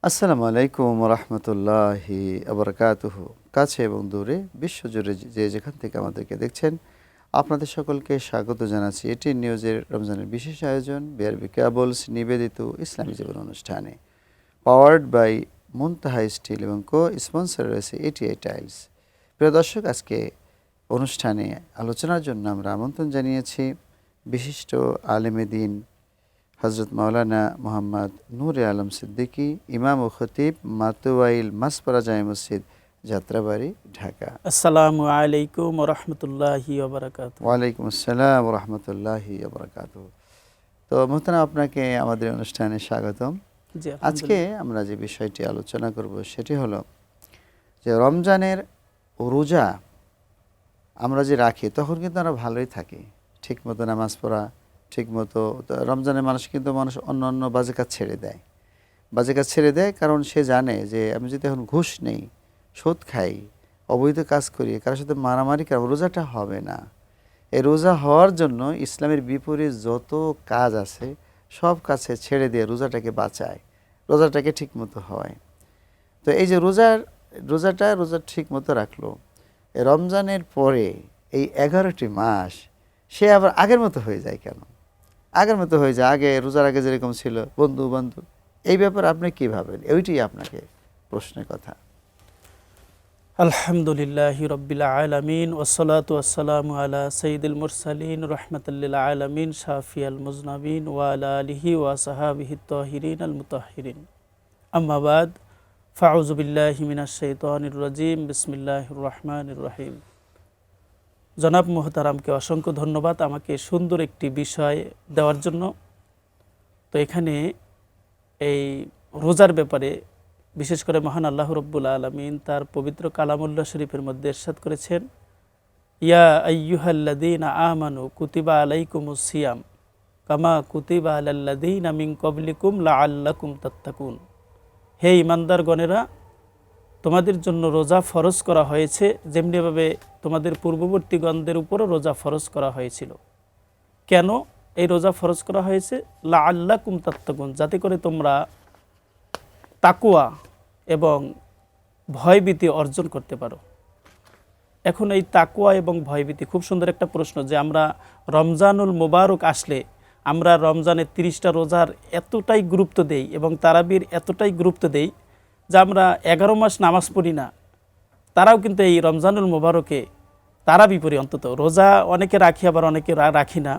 আসসালামু আলাইকুম রহমতুল্লাহি আবরকাতুহু। কাছে এবং দূরে বিশ্বজুড়ে যে যেখান থেকে আমাদেরকে দেখছেন, আপনাদের সকলকে স্বাগত জানাচ্ছি এটি নিউজের রমজানের বিশেষ আয়োজন বিআরবি কেবলস নিবেদিত ইসলামী জীবন অনুষ্ঠানে, পাওয়ার্ড বাই মুনতাহা স্টিল এবং কো স্পন্সর রয়েছে এটিআই টাইলস। প্রিয় দর্শক, আজকে অনুষ্ঠানে আলোচনার জন্য আমরা আমন্ত্রণ জানিয়েছি বিশিষ্ট আলেমে দ্বীন হজরত মাওলানা মোহাম্মদ নূরে আলম সিদ্দিকী, ইমাম ও খতিব, মাতুয়াইল মাসপাড়া জামে মসজিদ, যাত্রাবাড়ি, ঢাকা। আসসালামু আলাইকুম রহমতুল্লাহি ওবারাকাতুহু। ওয়ালাইকুম আসসালাম রহমতুল্লাহি ওবরাকাত। তো মোহতারাম, আপনাকে আমাদের অনুষ্ঠানে স্বাগতম। জি, আজকে আমরা যে বিষয়টি আলোচনা করব সেটি হলো যে রমজানের রোজা আমরা যে রাখি তখন কিন্তু আমরা ভালোই থাকি, ঠিক মতো নামাজ পড়া, ঠিক মতো রমজানের মানুষ অন্য অন্য বাজে কাজ ছেড়ে দেয়। বাজে কাজ ছেড়ে দেয় কারণ সে জানে যে আমি যদি এখন ঘুষ নেই, সুদ খাই, অবৈধ কাজ করি, কারোর সাথে মারামারি করি, রোজাটা হবে না। এই রোজা হওয়ার জন্য ইসলামের বিপরীত যত কাজ আছে সব কাছে ছেড়ে দিয়ে রোজাটাকে বাঁচায়, রোজাটাকে ঠিক মতো হয়। তো এই যে রোজা ঠিক মতো রাখলো, রমজানের পরে এই 11টি মাস সে আবার আগের মতো হয়ে যায় কেন? আগের মতো হয়ে যায়, আগে রোজার আগে যেরকম ছিল বন্ধু বান্ধব, এই ব্যাপারে আপনি কী ভাবেন? ওইটাই আপনাকে প্রশ্নের কথা। আলহামদুলিল্লাহি রাব্বিল আলামিন ওয়াসসালাতু ওয়াসসালামু আলা সাইয়্যিদিল মুরসালিন রাহমাতাল আলামিন শাফিয়াল মুজনাবিন ওয়া আলা আলিহি ওয়া সাহাবিহি তাহিরিন আল মুতাহহিরিন। আম্মা বাদ, ফাউযু বিল্লাহি মিনাশ শাইতানির রাজিম। বিসমিল্লাহির রহমানির রহিম। জনাব মোহতারামকে অসংখ্য ধন্যবাদ আমাকে সুন্দর একটি বিষয় দেওয়ার জন্য। তো এখানে এই রোজার ব্যাপারে বিশেষ করে মহান আল্লাহ রব্বুল আলামিন তার পবিত্র কালামুল্লাহ শরীফের মধ্যে ইরশাদ করেছেন, ইয়া আইয়ুহাল্লাযীনা আমানু কুতিবা আলাইকুমুস সিয়াম কামা কুতিবা আলাল্লাযীনা মিন ক্বাবলিকুম লাআল্লাকুম তাত্তাকুন। হে ঈমানদারগণেরা, তোমাদের জন্য রোজা ফরজ করা হয়েছে যেমনিভাবে তোমাদের পূর্ববর্তীগণদের উপরও রোজা ফরজ করা হয়েছিল। কেন এই রোজা ফরজ করা হয়েছে? লাআল্লাকুম তাত্তাকুন, যাতে করে তোমরা তাকওয়া এবং ভয়ভীতি অর্জন করতে পারো। এখন এই তাকওয়া এবং ভয়ভীতি, খুব সুন্দর একটা প্রশ্ন যে আমরা রমজানুল মুবারক আসলে আমরা রমজানের 30টা রোজার এতটাই গুরুত্ব দেই এবং তারাবির এতটাই গুরুত্ব দেই যে আমরা 11 মাস নামাজ পড়ি না, তারাও কিন্তু এই রমজানুল মুবারকে তারাবি পড়ি। অন্তত রোজা অনেকে রাখি, আবার অনেকে রাখি না,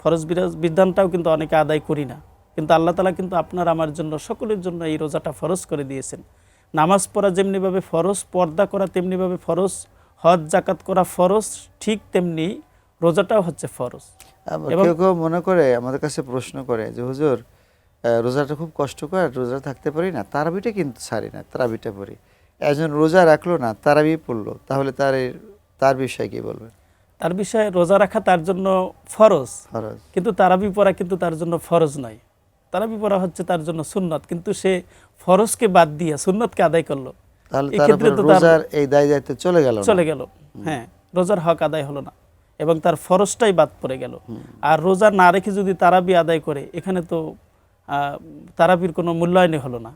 ফরজ বিধানটাও কিন্তু অনেকে আদায় করি না। কিন্তু আল্লাহ তাআলা কিন্তু আপনার আমার জন্য, সকলের জন্য এই রোজাটা ফরজ করে দিয়েছেন। নামাজ পড়া যেমনিভাবে ফরজ, পর্দা করা তেমনিভাবে ফরজ, হজ জাকাত করা ফরজ, ঠিক তেমনি রোজাটাও হচ্ছে ফরজ। কেউ কেউ মনে করে, আমাদের কাছে প্রশ্ন করে যে হুজুর, রোজাটা খুব কষ্ট করে, রোজা থাকতে পারি না, তারাবিটা কিন্তু ছাড়ি না, তারাবিটা পড়ি। একজন রোজা রাখলো না, তারাবি পড়লো, তাহলে তার বিষয়ে কি বলবেন? তার বিষয়ে রোজা রাখা তার জন্য ফরজ, কিন্তু তারাবি পড়া কিন্তু তার জন্য ফরজ নয়। তারাবি পড়া হচ্ছে তার জন্য সুন্নত, কিন্তু সে ফরজকে বাদ দিয়ে সুন্নতকে আদায় করলো, এক্ষেত্রে তো রোজার এই দায় দায়িত্ব চলে গেল। হ্যাঁ, রোজার হক আদায় হলো না এবং তার ফরজটাই বাদ পড়ে গেল। আর রোজা না রেখে যদি তারাবি আদায় করে, এখানে তো তারাবির কোনো মূল্যায়নই হলো না,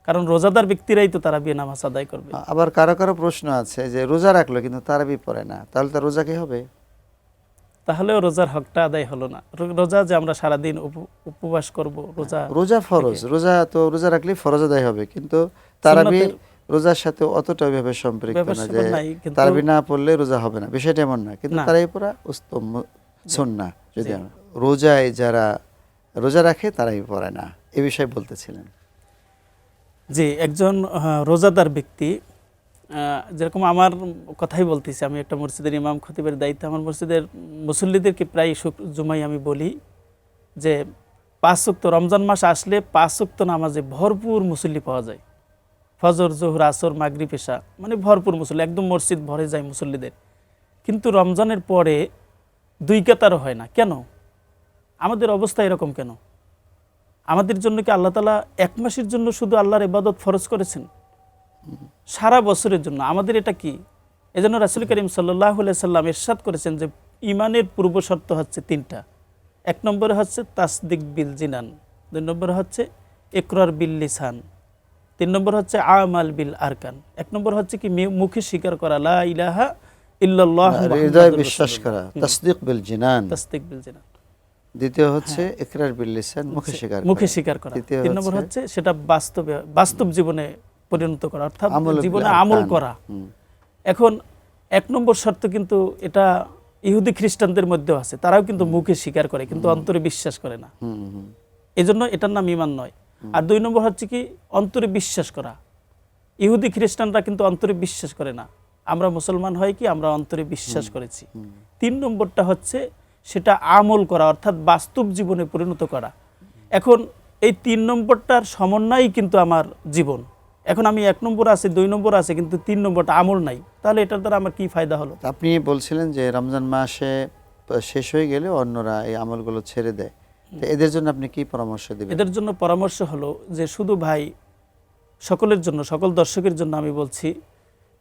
কারণ রোজাদার ব্যক্তিরাই তো তারাবি নামাজ আদায় করবে। আবার কারো কারো প্রশ্ন আছে যে রোজা রাখলো কিন্তু তারাবি পড়ে না, তাহলে তার রোজা কি হবে? তাহলেও রোজার হকটা আদায় হলো না। রোজা যে আমরা সারাদিন উপবাস করব, রোজা ফরজ, রোজা রাখলে ফরজ আদায় হবে, কিন্তু তারাবি রোজার সাথে অতটা ভাবে সম্পৃক্ত না যে তারাবি না পড়লে রোজা হবে না, বিষয়টা এমন না। কিন্তু তারাবি পড়া উত্তম সুন্নাহ। যদি রোজায় যারা রোজা রাখে তারাবি পড়ে না, এই বিষয়ে বলতেছিলেন। যে একজন রোজাদার ব্যক্তি, যেরকম আমার কথাই বলতেছি, আমি একটা মসজিদের ইমাম খতিবের দায়িত্ব, আমার মসজিদের মুসল্লিদেরকে প্রায় জুমাই আমি বলি যে 5 ওয়াক্ত রমজান মাস আসলে 5 ওয়াক্ত নামাজে ভরপুর মুসল্লি পাওয়া যায়। ফজর, জোহর, আসর, মাগরিব, এশা, মানে ভরপুর মুসল্লি, একদম মসজিদ ভরে যায় মুসল্লিদের। কিন্তু রমজানের পরে 2 কাতারও হয় না। কেন? আমাদের অবস্থা এরকম কেন? আমাদের জন্য কি আল্লাহ তাআলা 1 মাসের জন্য শুধু আল্লাহর ইবাদত ফরজ করেছেন? সারা বছরের জন্য আমাদের এটা কি? এজন্য রাসূল করিম সাল্লাল্লাহু আলাইহি সাল্লাম ইরশাদ করেছেন যে ঈমানের পূর্ব শর্ত হচ্ছে 3টা। 1 নম্বরে হচ্ছে তাসদিক বিল জিনান, 2 নম্বরে হচ্ছে ইকরার বিল লিসান, 3 নম্বর হচ্ছে আমাল বিল আরকান। 1 নম্বর হচ্ছে কি মুখে স্বীকার করা লা ইলাহা ইল্লাল্লাহ হৃদয়ে মুহাম্মাদুর বিশ্বাস রাসূলুল্লাহ। করা, তাসদীক বিল জিনান। তাসদিক বিল জিনান। দ্বিতীয় হচ্ছে ইকরার বিল লিসান, মুখে স্বীকার মুখে করা। স্বীকার করা। তৃতীয় 3 নম্বর হচ্ছে সেটা বাস্তব জীবনে পরিণত করা, অর্থাৎ আমল বিল জীবনে আরকান। আমল করা। এখন 1 নম্বর শর্ত কিন্তু এটা ইহুদি খ্রিস্টানদের মধ্যেও আছে, তারাও কিন্তু মুখে স্বীকার করে কিন্তু অন্তরে বিশ্বাস করে না, এজন্য এটার নাম ঈমান নয়। আর 2 নম্বর হচ্ছে কি অন্তরে বিশ্বাস করা। ইহুদি খ্রিস্টানরা কিন্তু অন্তরে বিশ্বাস করে না, আমরা মুসলমান হয় কি আমরা অন্তরে বিশ্বাস করেছি। 3 নম্বরটা হচ্ছে সেটা আমল করা, অর্থাৎ বাস্তব জীবনে পরিণত করা। এখন এই 3 নম্বরটার সমন্বয়ই কিন্তু আমার জীবন। এখন আমি 1 নম্বর আছে 2 নম্বর আছে কিন্তু 3 নম্বরটা আমল নাই, তাহলে এটার দ্বারা আমার কি ফায়দা হলো? আপনি বলছিলেন যে রমজান মাসে শেষ হয়ে গেলে অন্যরা এই আমলগুলো ছেড়ে দেয়, তো এদের জন্য আপনি কি পরামর্শ দিবেন? এদের জন্য পরামর্শ হলো যে শুধু ভাই সকলের জন্য, সকল দর্শকের জন্য আমি বলছি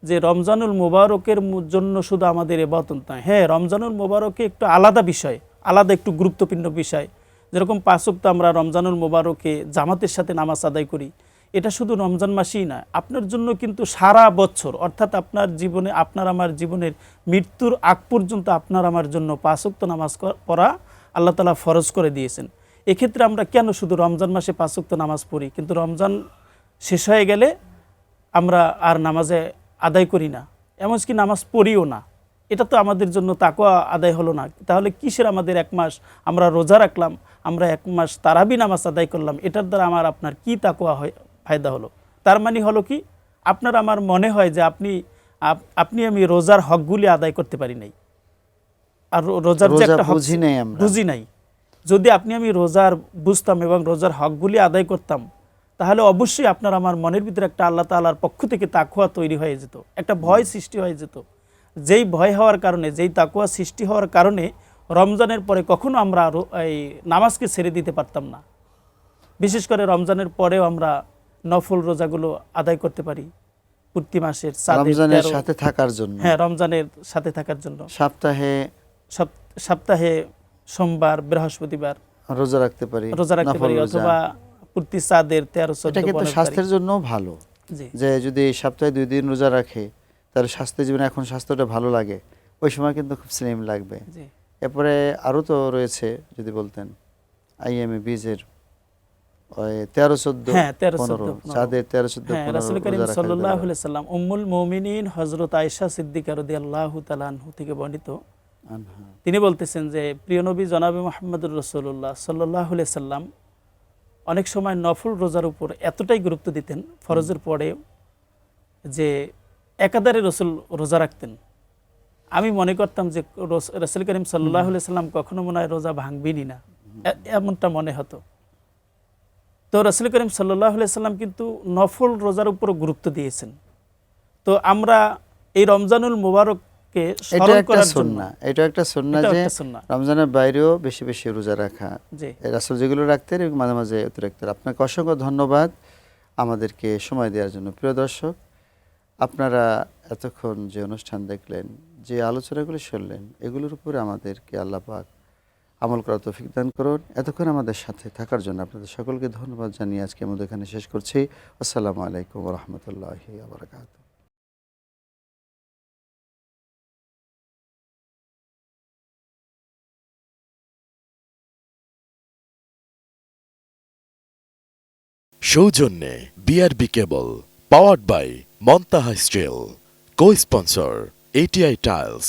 যে রমজানুল মুবারকের জন্য শুধু আমাদের ইবাদত নয়, হ্যাঁ রমজানুল মুবারকে একটু আলাদা বিষয়, আলাদা একটু গুরুত্বপূর্ণ বিষয়, যেরকম 5 ওয়াক্ত আমরা রমজানুল মুবারকে জামাতের সাথে নামাজ আদায় করি, এটা শুধু রমজান মাসেই না, আপনার জন্য কিন্তু সারা বছর, অর্থাৎ আপনার জীবনে, আপনার আমার জীবনের মৃত্যুর আগ পর্যন্ত আপনার আমার জন্য 5 ওয়াক্ত নামাজ পড়া আল্লাহ তাআলা ফরজ করে দিয়েছেন। এক্ষেত্রে আমরা কেন শুধু রমজান মাসে 5 ওয়াক্ত নামাজ পড়ি কিন্তু রমজান শেষ হয়ে গেলে আমরা আর নামাজে আদায় করি না, এমনকি নামাজ পড়িও না? এটা তো আমাদের জন্য তাকওয়া আদায় হলো না। তাহলে কিসের আমাদের 1 মাস আমরা রোজা রাখলাম, আমরা 1 মাস তারাবি নামাজ আদায় করলাম, এটার দ্বারা আমার আপনার কি তাকওয়া ফায়দা হলো? তার মানে হলো কি আপনার আমার মনে হয় যে আপনি আমি রোজার হকগুলি আদায় করতে পারি নাই, আর রোজার যে একটা হক বুঝি নাই। যদি আপনি আমি রোজার বুঝতাম এবং রোজার হকগুলি আদায় করতাম, তাহলে অবশ্যই আপনার আমার মনের ভিতরে একটা আল্লাহ তাআলার পক্ষ থেকে তাকওয়া তৈরি হয়ে যেত, একটা ভয় সৃষ্টি হয়ে যেত। যেই ভয় হওয়ার কারণে, যেই তাকওয়া সৃষ্টি হওয়ার কারণে রমজানের পরে কখনো আমরা এই নামাজকে ছেড়ে দিতে পারতাম না। বিশেষ করে রমজানের পরেও আমরা নফল রোজাগুলো আদায় করতে পারি প্রতি মাসের রমজানের সাথে থাকার জন্য। হ্যাঁ, রমজানের সাথে থাকার জন্য সপ্তাহে সোমবার বৃহস্পতিবার রোজা রাখতে পারি, অথবা প্রতি চাঁদের 13-14। এটা কিন্তু স্বাস্থ্যের জন্য ভালো, যে যদি সপ্তাহে 2 দিন রোজা রাখে তাহলে স্বাস্থ্য জীবনে এখন স্বাস্থ্যটা ভালো লাগে, ওই সময় কিন্তু খুব স্লিম লাগবে। এরপরে আরও তো রয়েছে, যদি বলতেন আইএমএ বীজের 13-14 চাঁদের 13-14 রাসূল করিম সাল্লাল্লাহু আলাইহি সাল্লাম উম্মুল মুমিনিন হযরত আয়েশা সিদ্দিকা রাদিয়াল্লাহু তাআলা আনহা থেকে বর্ণিত, তিনি বলতেছেন যে প্রিয় নবী জনাবে মুহাম্মদুর রাসূলুল্লাহ সাল্লাল্লাহু আলাইহি সাল্লাম অনেক সময় নফল রোজার উপর এতটাই গুরুত্ব দিতেন ফরজের পরে যে একাধারে রাসূল রোজা রাখতেন। আমি মনে করতাম যে রাসূল করিম সাল্লাল্লাহু আলাইহি সাল্লাম কখনো মনে হয় রোজা ভাঙবেনই না, এমনটা মনে হতো। তো রাসূল করিম সাল্লাল্লাহু আলাইহি সাল্লাম কিন্তু নফল রোজার উপর গুরুত্ব দিয়েছেন। তো আমরা এই রমজানুল মুবারককে স্মরণ করার জন্য, এটা একটা সুন্নাহ যে রমজানের বাইরেও বেশি বেশি রোজা রাখা, রাসূল যেগুলো রাখতেন এবং মাঝে মাঝে অতিরিক্ত। আপনাকে অসংখ্য ধন্যবাদ আমাদেরকে সময় দেওয়ার জন্য। প্রিয় দর্শক, আপনারা এতক্ষণ যে অনুষ্ঠান দেখলেন, যে আলোচনাগুলি শুনলেন, এগুলোর উপরে আমাদেরকে আল্লাহ পাক আমল করার তৌফিক দান করুন। এতক্ষণ আমাদের সাথে থাকার জন্য আপনাদের সকলকে ধন্যবাদ জানিয়ে আজকে আমাদের এখানে শেষ করছি। আসসালামু আলাইকুম ওয়া রাহমাতুল্লাহি ওয়া বারাকাতুহু। সৌজন্যে BRB cable, powered by Muntaha steel, co sponsor ATI tiles.